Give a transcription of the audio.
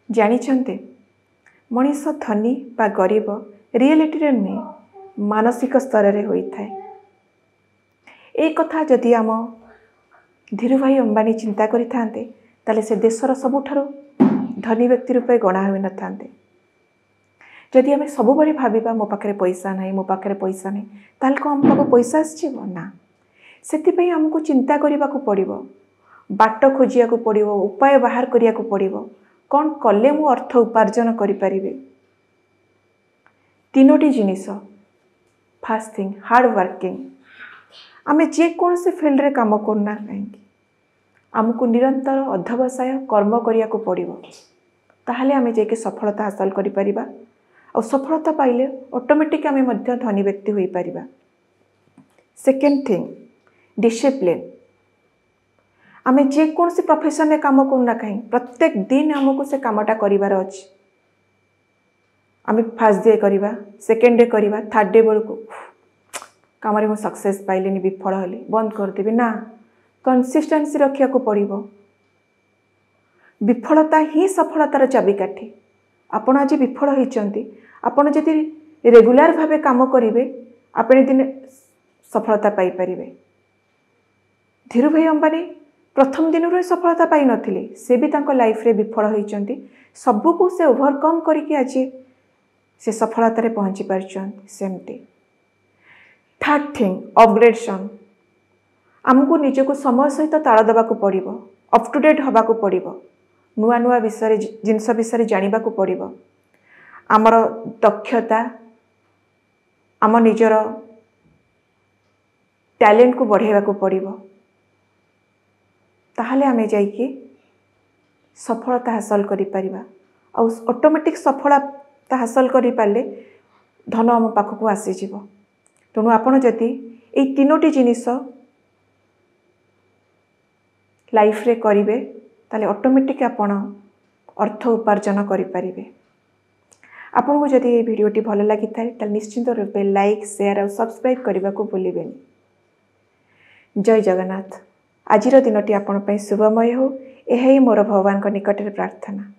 जानिछन्ते मनीष धनी बा गरीब रियलिटी रे नुहे मानसिक स्तर रे होई थाए। एक कथा जदि आम धीरूभाई अंबानी चिंता करि थांते ताले से देशर सबुठारु धनी व्यक्ति रूपे गणा होई न थांते। जदि आम सब बड़े भाविबा मो पाखरे पैसा नहीं मो पाखरे पैसा नहीं ताल को हम पाखो पैसा आसीबो ना। सेति आमको चिंता करने को पड़ो, बाट खोजिया को पड़ो, उपाय बाहर करिया को पड़ो, कौन कले मु अर्थ उपार्जन करि परिबे। तीनोटी जिनिस फर्स्ट थिंग हार्ड वर्किंग। आमे जे कौन से फील्ड रे काम करना कहीं आमको निरंतर अध्यवसाय कर्म करिया को पड़ो, ताहले आमे जे के सफलता हासिल करि परिबा और सफलता पाइले ऑटोमेटिक आमे मध्य धनी व्यक्ति होई परिबा। Second thing discipline. आमे जे कौन से प्रोफेशन में काम करना कहीं प्रत्येक दिन आमको से कामटा करिवार अछि। आमे फर्स्ट डे करिबा, सेकेंड डे करिबा, थर्ड डे बेलको काम रे मो सक्सेस पाइलेनी विफल होली बंद कर देबी ना। कंसिस्टेंसी रखिया को पड़िबो। विफलता ही सफलतार चाबिकाठी। आपण आज विफल होइचंती, आपण जदि रेगुलर भावे काम करिवे आपण दिन सफलता पाई परिवे। धीरूभाई अंबानी प्रथम दिन रे सफलता पाई नथिले, से भी तांको लाइफ रे विफल होइचंती। सबु को से ओवरकम करिके आज से सफलता रे पहुंची पारचंती। सेमती थर्ड थिंग अपग्रेडेशन। आमको निजको समय सहित ताल देवा को पड़ो, अप टू डेट हवा को पड़ो, नुआ नुआ विषय जिनस विषय जानिबा को पड़ो, आमर दक्षता आम निजर टैलेंट को बढ़ावा को पड़ो, ताहले आमे जाइए सफलता हासिल करि परिबा। और ऑटोमेटिक सफलता हासिल करि पाले धन आम पाखक आसी जीवो। तेणु आपण जदि ए तीनोटी जिनिस लाइफ रे करिवे ताले ऑटोमेटिक आपण अर्थ उपार्जन करि परिबे। आपन को जदि ये वीडियोटी भल लागि थाए ताले निश्चित रूपे लाइक शेयर और सब्सक्राइब करबा को भूलिबेनी। जय जगन्नाथ। आजिर दिनटी आपण पई शुभमय हो, यही मोर भगवान को निकट प्रार्थना।